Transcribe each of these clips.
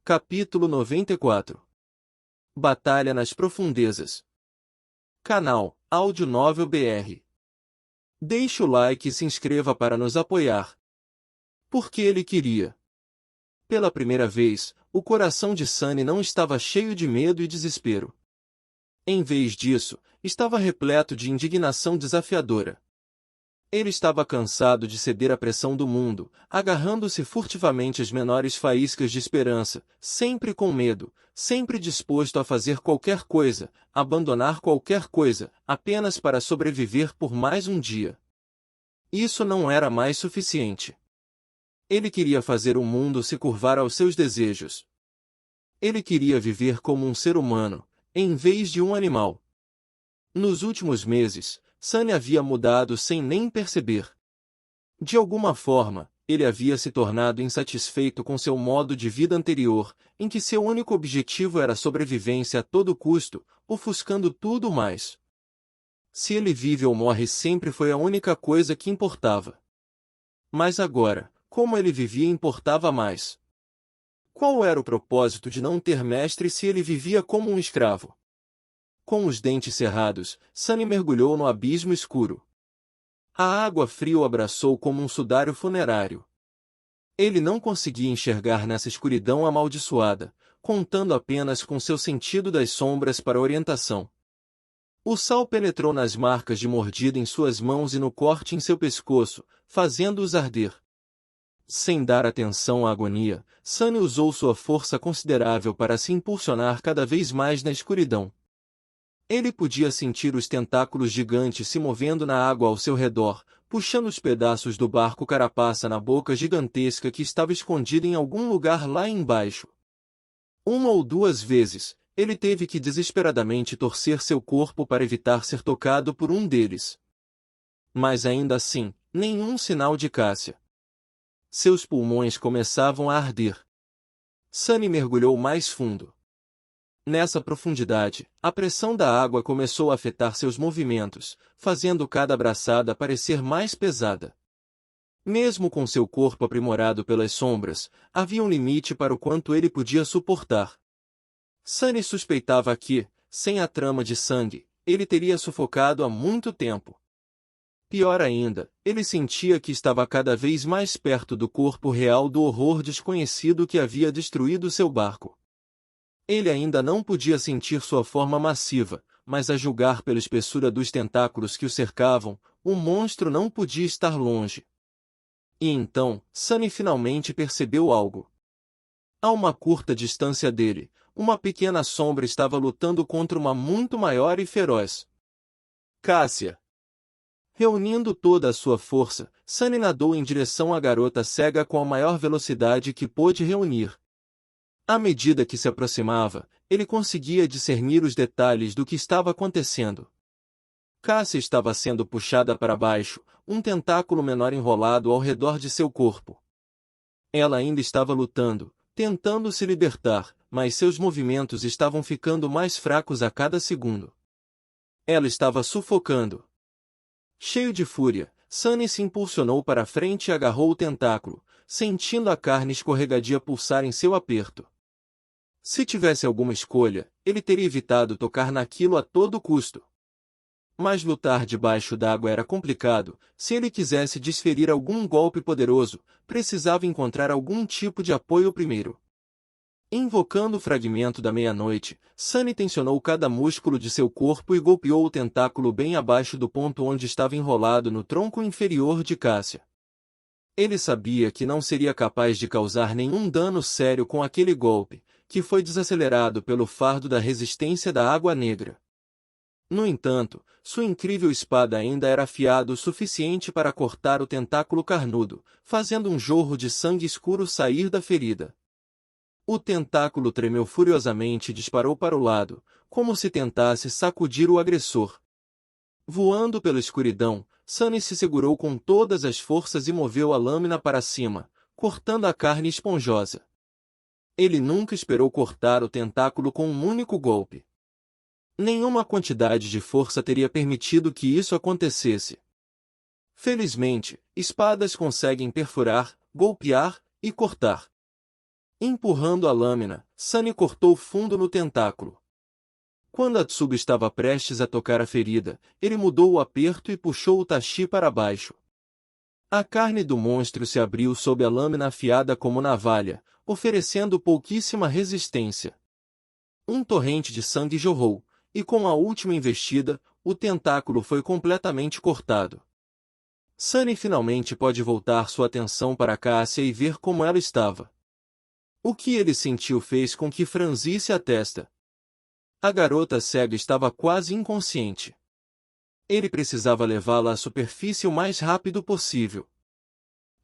Capítulo 94. Batalha nas Profundezas. Canal Áudio Novel BR. Deixe o like e se inscreva para nos apoiar. Porque ele queria. Pela primeira vez, o coração de Sunny não estava cheio de medo e desespero. Em vez disso, estava repleto de indignação desafiadora. Ele estava cansado de ceder à pressão do mundo, agarrando-se furtivamente às menores faíscas de esperança, sempre com medo, sempre disposto a fazer qualquer coisa, abandonar qualquer coisa, apenas para sobreviver por mais um dia. Isso não era mais suficiente. Ele queria fazer o mundo se curvar aos seus desejos. Ele queria viver como um ser humano, em vez de um animal. Nos últimos meses, Sunny havia mudado sem nem perceber. De alguma forma, ele havia se tornado insatisfeito com seu modo de vida anterior, em que seu único objetivo era a sobrevivência a todo custo, ofuscando tudo mais. Se ele vive ou morre sempre foi a única coisa que importava. Mas agora, como ele vivia importava mais. Qual era o propósito de não ter mestre se ele vivia como um escravo? Com os dentes cerrados, Sunny mergulhou no abismo escuro. A água fria o abraçou como um sudário funerário. Ele não conseguia enxergar nessa escuridão amaldiçoada, contando apenas com seu sentido das sombras para orientação. O sal penetrou nas marcas de mordida em suas mãos e no corte em seu pescoço, fazendo-os arder. Sem dar atenção à agonia, Sunny usou sua força considerável para se impulsionar cada vez mais na escuridão. Ele podia sentir os tentáculos gigantes se movendo na água ao seu redor, puxando os pedaços do barco carapaça na boca gigantesca que estava escondida em algum lugar lá embaixo. Uma ou duas vezes, ele teve que desesperadamente torcer seu corpo para evitar ser tocado por um deles. Mas ainda assim, nenhum sinal de Cássia. Seus pulmões começavam a arder. Sunny mergulhou mais fundo. Nessa profundidade, a pressão da água começou a afetar seus movimentos, fazendo cada braçada parecer mais pesada. Mesmo com seu corpo aprimorado pelas sombras, havia um limite para o quanto ele podia suportar. Sunny suspeitava que, sem a trama de sangue, ele teria sufocado há muito tempo. Pior ainda, ele sentia que estava cada vez mais perto do corpo real do horror desconhecido que havia destruído seu barco. Ele ainda não podia sentir sua forma massiva, mas a julgar pela espessura dos tentáculos que o cercavam, o monstro não podia estar longe. E então, Sunny finalmente percebeu algo. A uma curta distância dele, uma pequena sombra estava lutando contra uma muito maior e feroz. Cássia! Reunindo toda a sua força, Sunny nadou em direção à garota cega com a maior velocidade que pôde reunir. À medida que se aproximava, ele conseguia discernir os detalhes do que estava acontecendo. Cássia estava sendo puxada para baixo, um tentáculo menor enrolado ao redor de seu corpo. Ela ainda estava lutando, tentando se libertar, mas seus movimentos estavam ficando mais fracos a cada segundo. Ela estava sufocando. Cheio de fúria, Sunny se impulsionou para a frente e agarrou o tentáculo, sentindo a carne escorregadia pulsar em seu aperto. Se tivesse alguma escolha, ele teria evitado tocar naquilo a todo custo. Mas lutar debaixo d'água era complicado. Se ele quisesse desferir algum golpe poderoso, precisava encontrar algum tipo de apoio primeiro. Invocando o fragmento da meia-noite, Sunny tensionou cada músculo de seu corpo e golpeou o tentáculo bem abaixo do ponto onde estava enrolado no tronco inferior de Cássia. Ele sabia que não seria capaz de causar nenhum dano sério com aquele golpe, que foi desacelerado pelo fardo da resistência da água negra. No entanto, sua incrível espada ainda era afiada o suficiente para cortar o tentáculo carnudo, fazendo um jorro de sangue escuro sair da ferida. O tentáculo tremeu furiosamente e disparou para o lado, como se tentasse sacudir o agressor. Voando pela escuridão, Sunny se segurou com todas as forças e moveu a lâmina para cima, cortando a carne esponjosa. Ele nunca esperou cortar o tentáculo com um único golpe. Nenhuma quantidade de força teria permitido que isso acontecesse. Felizmente, espadas conseguem perfurar, golpear e cortar. Empurrando a lâmina, Sunny cortou fundo no tentáculo. Quando Atsuga estava prestes a tocar a ferida, ele mudou o aperto e puxou o tachi para baixo. A carne do monstro se abriu sob a lâmina afiada como navalha, oferecendo pouquíssima resistência. Um torrente de sangue jorrou, e com a última investida, o tentáculo foi completamente cortado. Sunny finalmente pode voltar sua atenção para Cassia e ver como ela estava. O que ele sentiu fez com que franzisse a testa. A garota cega estava quase inconsciente. Ele precisava levá-la à superfície o mais rápido possível.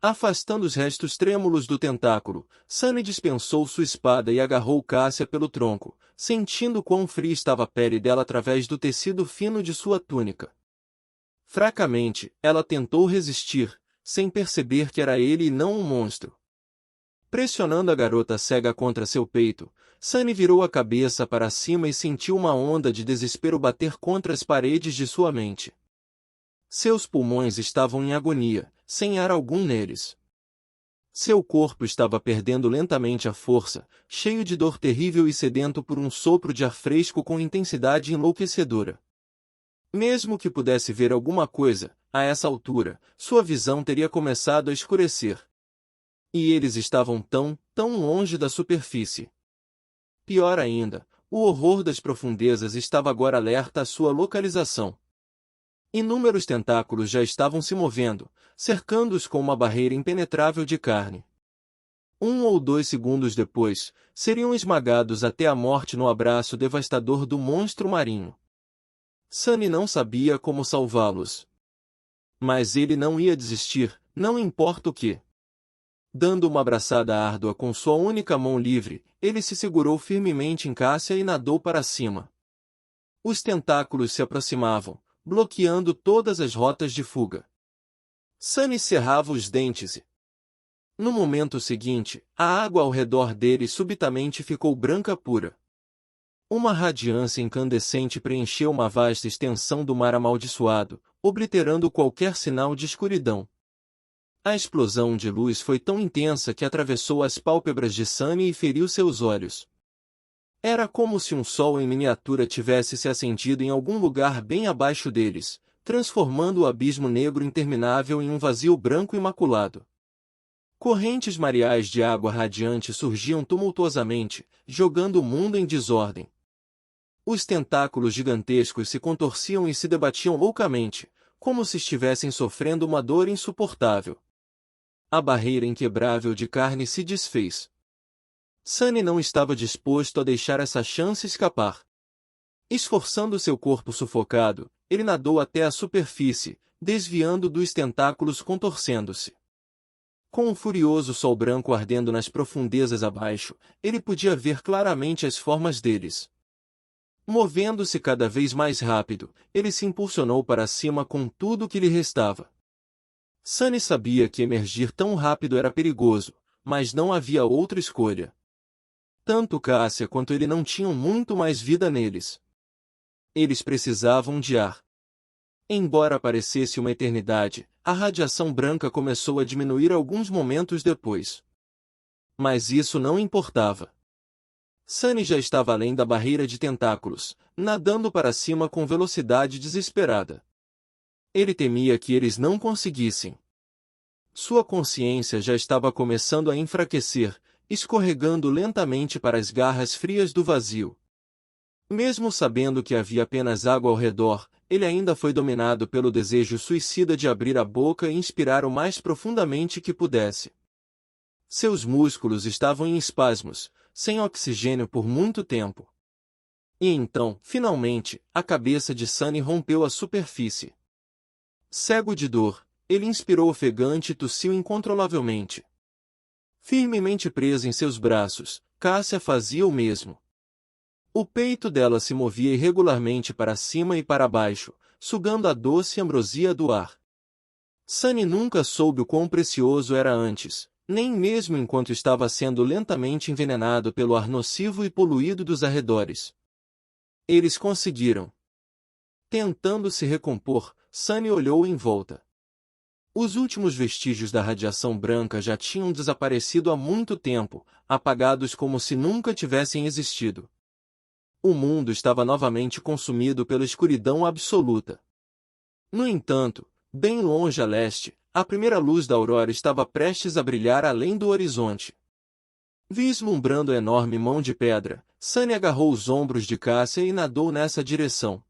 Afastando os restos trêmulos do tentáculo, Sunny dispensou sua espada e agarrou Cassia pelo tronco, sentindo quão fria estava a pele dela através do tecido fino de sua túnica. Fracamente, ela tentou resistir, sem perceber que era ele e não um monstro. Pressionando a garota cega contra seu peito, Sunny virou a cabeça para cima e sentiu uma onda de desespero bater contra as paredes de sua mente. Seus pulmões estavam em agonia, sem ar algum neles. Seu corpo estava perdendo lentamente a força, cheio de dor terrível e sedento por um sopro de ar fresco com intensidade enlouquecedora. Mesmo que pudesse ver alguma coisa, a essa altura, sua visão teria começado a escurecer. E eles estavam tão longe da superfície. Pior ainda, o horror das profundezas estava agora alerta à sua localização. Inúmeros tentáculos já estavam se movendo, cercando-os com uma barreira impenetrável de carne. 1 ou 2 segundos depois, seriam esmagados até a morte no abraço devastador do monstro marinho. Sunny não sabia como salvá-los. Mas ele não ia desistir, não importa o que. Dando uma abraçada árdua com sua única mão livre, ele se segurou firmemente em Cassia e nadou para cima. Os tentáculos se aproximavam, bloqueando todas as rotas de fuga. Sunny cerrava os dentes e... No momento seguinte, a água ao redor dele subitamente ficou branca pura. Uma radiância incandescente preencheu uma vasta extensão do mar amaldiçoado, obliterando qualquer sinal de escuridão. A explosão de luz foi tão intensa que atravessou as pálpebras de Sunny e feriu seus olhos. Era como se um sol em miniatura tivesse se acendido em algum lugar bem abaixo deles, transformando o abismo negro interminável em um vazio branco imaculado. Correntes mareais de água radiante surgiam tumultuosamente, jogando o mundo em desordem. Os tentáculos gigantescos se contorciam e se debatiam loucamente, como se estivessem sofrendo uma dor insuportável. A barreira inquebrável de carne se desfez. Sunny não estava disposto a deixar essa chance escapar. Esforçando seu corpo sufocado, ele nadou até a superfície, desviando dos tentáculos contorcendo-se. Com um furioso sol branco ardendo nas profundezas abaixo, ele podia ver claramente as formas deles. Movendo-se cada vez mais rápido, ele se impulsionou para cima com tudo o que lhe restava. Sunny sabia que emergir tão rápido era perigoso, mas não havia outra escolha. Tanto Cassia quanto ele não tinham muito mais vida neles. Eles precisavam de ar. Embora parecesse uma eternidade, a radiação branca começou a diminuir alguns momentos depois. Mas isso não importava. Sunny já estava além da barreira de tentáculos, nadando para cima com velocidade desesperada. Ele temia que eles não conseguissem. Sua consciência já estava começando a enfraquecer, escorregando lentamente para as garras frias do vazio. Mesmo sabendo que havia apenas água ao redor, ele ainda foi dominado pelo desejo suicida de abrir a boca e inspirar o mais profundamente que pudesse. Seus músculos estavam em espasmos, sem oxigênio por muito tempo. E então, finalmente, a cabeça de Sunny rompeu a superfície. Cego de dor, ele inspirou ofegante e tossiu incontrolavelmente. Firmemente presa em seus braços, Cassia fazia o mesmo. O peito dela se movia irregularmente para cima e para baixo, sugando a doce ambrosia do ar. Sunny nunca soube o quão precioso era antes, nem mesmo enquanto estava sendo lentamente envenenado pelo ar nocivo e poluído dos arredores. Eles conseguiram. Tentando se recompor, Sunny olhou em volta. Os últimos vestígios da radiação branca já tinham desaparecido há muito tempo, apagados como se nunca tivessem existido. O mundo estava novamente consumido pela escuridão absoluta. No entanto, bem longe a leste, a primeira luz da aurora estava prestes a brilhar além do horizonte. Vislumbrando a enorme mão de pedra, Sunny agarrou os ombros de Cassia e nadou nessa direção.